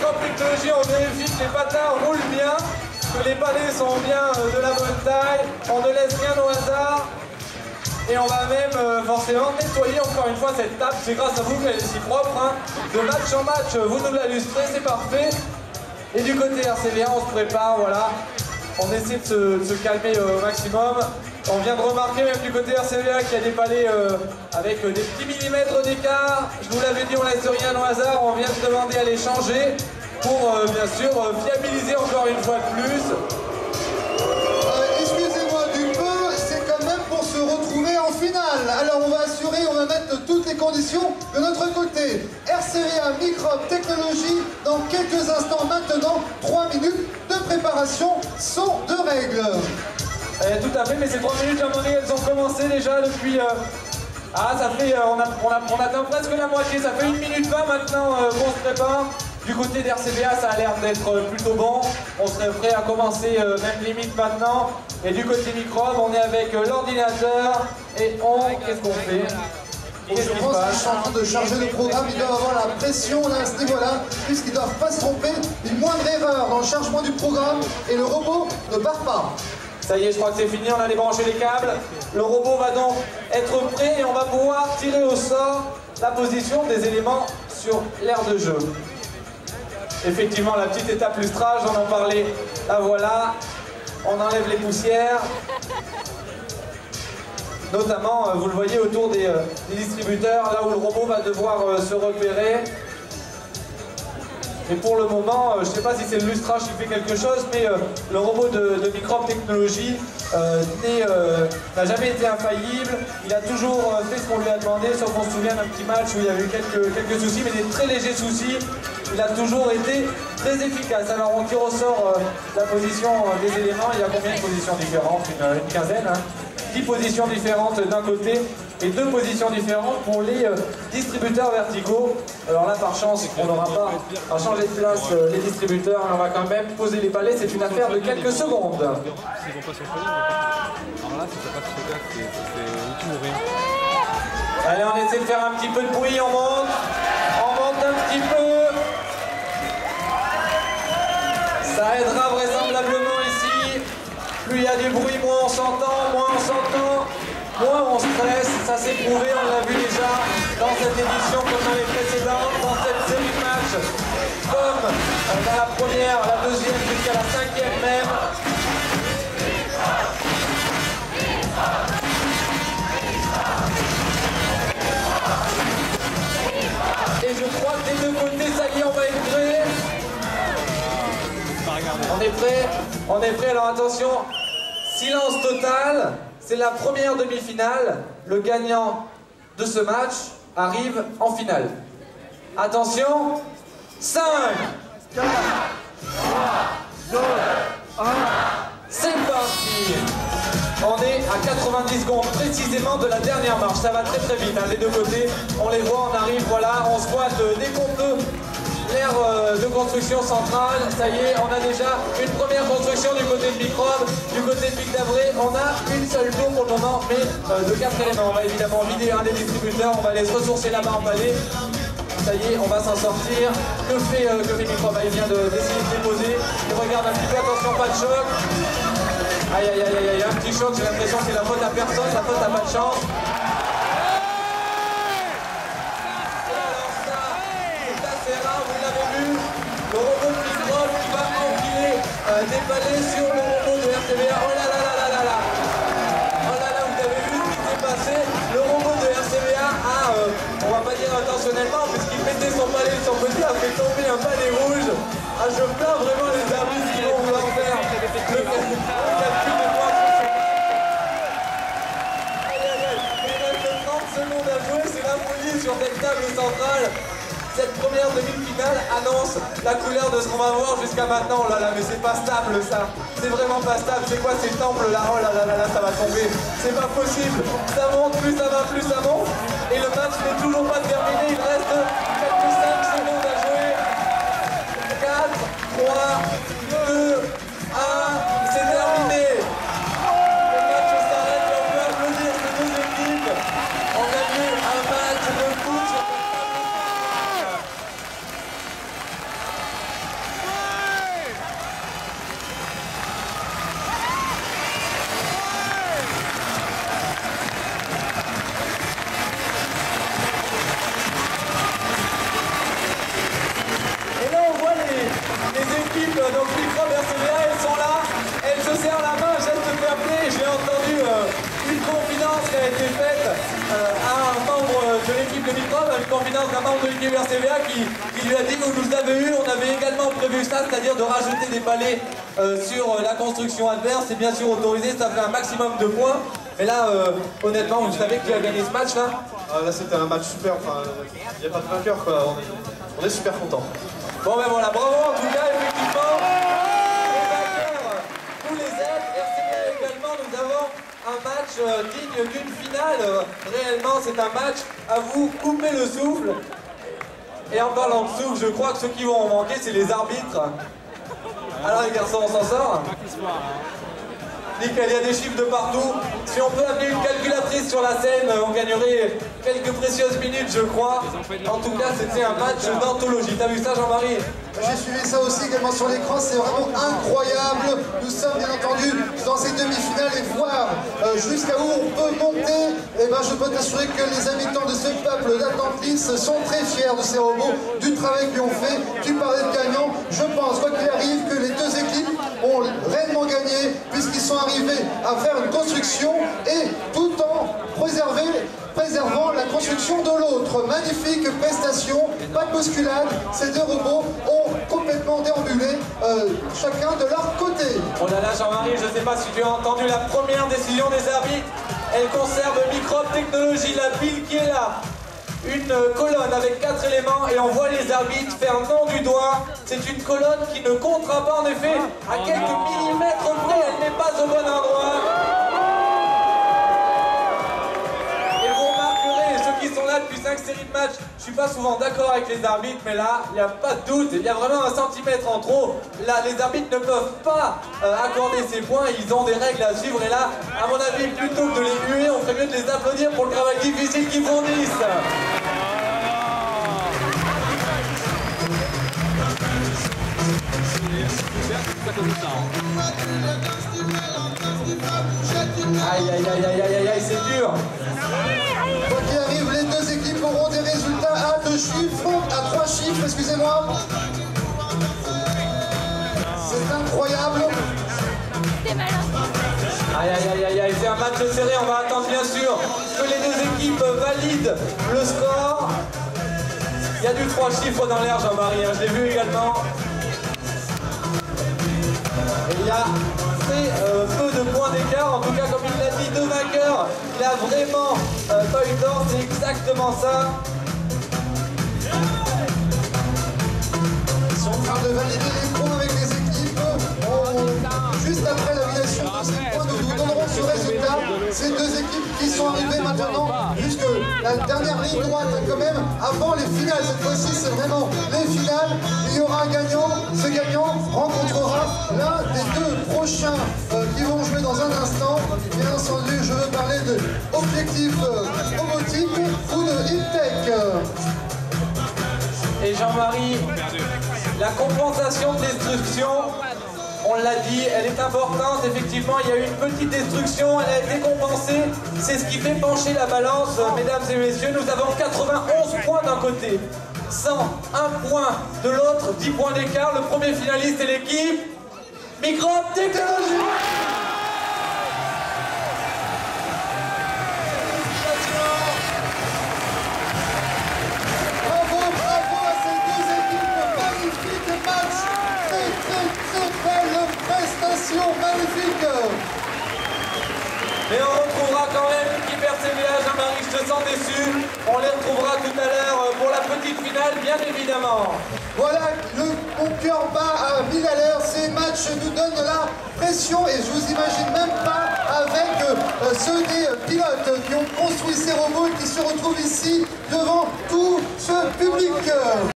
Microbe Technology, on vérifie que les patins roulent bien, que les palets sont bien de la bonne taille, on ne laisse rien au hasard. Et on va même forcément nettoyer encore une fois cette table, c'est grâce à vous qu'elle est si propre. Hein. De match en match, vous nous la lustrez, c'est parfait. Et du côté RCV1, on se prépare, voilà. On essaie de se calmer au maximum. On vient de remarquer même du côté RCV1 qu'il y a des palets avec des petits millimètres d'écart. Je vous l'avais dit, on laisse rien au hasard. On vient de demander à les changer pour bien sûr fiabiliser encore une fois de plus. Excusez-moi du peu, c'est quand même pour se retrouver en finale. Alors on va assurer, on va mettre toutes les conditions de notre côté. RCV1 Microbe Technology, dans quelques instants maintenant, 3 minutes de préparation sont de règles. Tout à fait, mais ces 3 minutes, à un moment donné, elles ont commencé déjà depuis... ça fait... on atteint presque la moitié, ça fait 1 minute 20 maintenant qu'on se prépare. Du côté d'RCVA, ça a l'air d'être plutôt bon. On serait prêt à commencer même limite maintenant. Et du côté microbe, on est avec l'ordinateur et qu'est-ce qu'on fait? Je pense qu'ils sont en train de charger le programme, ils doivent avoir la pression là, à ce niveau-là, puisqu'ils ne doivent pas se tromper. Une moindre erreur dans le chargement du programme et le robot ne part pas. Ça y est, je crois que c'est fini, on a débranché les câbles. Le robot va donc être prêt et on va pouvoir tirer au sort la position des éléments sur l'aire de jeu. Effectivement, la petite étape lustrage, on en parlait, la voilà. On enlève les poussières. Notamment, vous le voyez autour des distributeurs, là où le robot va devoir se repérer. Et pour le moment, je ne sais pas si c'est le lustrage qui fait quelque chose, mais le robot de Microbe Technology n'a jamais été infaillible. Il a toujours fait ce qu'on lui a demandé, sauf qu'on se souvient d'un petit match où il y a eu quelques soucis, mais des très légers soucis. Il a toujours été très efficace. Alors on tire au sort la position des éléments. Il y a combien de positions différentes? Une quinzaine, hein. 10 positions différentes d'un côté et 2 positions différentes pour les distributeurs verticaux. Alors là, par chance, on n'aura pas à changer de place les distributeurs, mais on va quand même poser les palets. C'est une affaire de quelques secondes. Allez, on essaie de faire un petit peu de bruit, on monte un petit peu. Ça aidera vraisemblablement ici. Plus il y a du bruit, moins on s'entend, moins on stresse. Ça s'est prouvé, on l'a vu déjà dans cette édition comme dans les précédentes, dans cette série de matchs, comme dans la première, la deuxième, jusqu'à la 5e même. Et je crois que des deux côtés, ça y est, on va être prêt. On est prêt, alors attention, silence total, c'est la première demi-finale, le gagnant de ce match arrive en finale. Attention, 5, 4, 3, 2, 1, c'est parti. On est à 90 secondes précisément de la dernière marche, ça va très très vite, hein, les deux côtés, on les voit, on arrive, voilà, on squatte dès qu'on peut. L'aire de construction centrale, ça y est, on a déjà une première construction du côté de Microbe, du côté de Pic d'Avray, on a une seule tour pour le moment, mais de 4 éléments. On va évidemment vider un des distributeurs, on va aller se ressourcer là-bas en palais. Ça y est, on va s'en sortir. Que fait Microbe? Il vient d'essayer de déposer. Il regarde un petit peu, attention, pas de choc. Aïe aïe aïe aïe, un petit choc, j'ai l'impression que c'est la faute à personne, la faute à pas de chance. Le robot de Microbe qui va enfiler des palets sur le robot de RCVA. Oh là là là là là là. Oh là là, vous avez vu ce qui s'est passé. Le robot de RCVA a, on va pas dire intentionnellement, puisqu'il mettait son palais de son côté, a fait tomber un palais rouge. Ah, je plains vraiment les arbitres qui vont vouloir faire le calcul de points. Il reste 30 secondes à jouer, c'est la folie sur cette table centrale. Cette première demi-finale annonce la couleur de ce qu'on va voir jusqu'à maintenant. Oh là là, mais c'est pas stable ça. C'est vraiment pas stable. C'est quoi ces temples là? Oh là là là là, ça va tomber. C'est pas possible. Ça monte, plus ça va, plus ça monte. Et le match n'est toujours pas terminé. Il reste quelques 5 secondes à jouer. 4, 3, 2, 1. C'est terminé. Le match s'arrête et on peut applaudir ces deux équipes. On a vu un match de foot. a été faite à un membre de l'équipe de Microbe, avec confidence d'un membre de l'équipe RCVA qui lui a dit que vous nous avez eu, on avait également prévu ça, c'est-à-dire de rajouter des palets sur la construction adverse. C'est bien sûr autorisé, ça fait un maximum de points. Mais là, honnêtement, vous savez qui a gagné ce match là? Là c'était un match super, il n'y a pas de vainqueur quoi, on est super contents. Bon ben voilà, bravo en tout cas, effectivement. Les vainqueurs, tous les aides, RCVA également, nous avons un match digne d'une finale. Réellement, c'est un match à vous couper le souffle. Et en parlant de souffle, je crois que ceux qui vont en manquer, c'est les arbitres. Alors les garçons, on s'en sort? Nickel, il y a des chiffres de partout. Si on peut amener une calculatrice sur la scène, on gagnerait quelques précieuses minutes, je crois. En tout cas, c'était un match d'anthologie. T'as vu ça, Jean-Marie? J'ai suivi ça aussi également sur l'écran, c'est vraiment incroyable. Nous sommes bien entendu dans ces demi-finales et voir jusqu'à où on peut monter. Et ben, je peux t'assurer que les habitants de ce peuple d'Atlantis sont très fiers de ces robots, du travail qu'ils ont fait. Tu parlais de gagnants, je pense, quoi qu'il arrive, que les deux équipes ont réellement gagné puisqu'ils sont arrivés à faire une construction et tout en préservant la construction de l'autre. Magnifique prestation, pas de bousculade, ces deux robots ont complètement déambulé, chacun de leur côté. Oh là là, Jean-Marie, je ne sais pas si tu as entendu la première décision des arbitres. Elle conserve Microbe Technologies, la pile qui est là. Une colonne avec 4 éléments et on voit les arbitres faire nom du doigt. C'est une colonne qui ne comptera pas en effet à quelques millimètres près, elle n'est pas au bon endroit. Et vous remarquerez, ceux qui sont là depuis 5 séries de matchs, je suis pas souvent d'accord avec les arbitres, mais là, il n'y a pas de doute, il y a vraiment 1 centimètre en trop. Là, les arbitres ne peuvent pas accorder ces points, ils ont des règles à suivre. Et là, à mon avis, plutôt que de les huer, on ferait mieux de les applaudir pour le travail difficile qu'ils fournissent. Aïe aïe aïe aïe aïe aïe, c'est dur. Quoi qu'il arrive, les deux équipes auront des résultats à 2 chiffres, à 3 chiffres, excusez-moi. C'est incroyable. Aïe aïe aïe aïe aïe, c'est un match serré, on va attendre bien sûr que les deux équipes valident le score. Il y a du 3 chiffres dans l'air, Jean-Marie, hein, je l'ai vu également. Et il y a très peu de points d'écart, en tout cas comme il l'a dit, 2 vainqueurs. Il a vraiment pas eu tort, c'est exactement ça. Ils sont en train de valider les points avec les équipes. Juste après la validation de ces points, nous vous donnerons ce résultat. Ces deux équipes qui sont arrivées maintenant jusque la dernière ligne droite quand même, avant les finales. Cette fois-ci, c'est vraiment les finales. Il y aura un gagnant. Ce gagnant rencontrera l'un des 2 prochains qui vont jouer dans un instant. Bien entendu, je veux parler de Objectif Robotique ou de Hiptech. Et Jean-Marie, la compensation de destruction, on l'a dit, elle est importante. Effectivement, il y a eu une petite destruction, elle a été compensée. C'est ce qui fait pencher la balance, mesdames et messieurs. Nous avons 91 points d'un côté, 101 points de l'autre, 10 points d'écart. Le premier finaliste est l'équipe Microbe Technologies. Magnifique. Et on retrouvera quand même l'équipe RCVA, Jean-Marie, je te sens déçu. On les retrouvera tout à l'heure pour la petite finale, bien évidemment. Voilà, mon cœur bat à 1000 à l'heure. Ces matchs nous donnent la pression et je vous imagine même pas avec ceux des pilotes qui ont construit ces robots et qui se retrouvent ici devant tout ce public.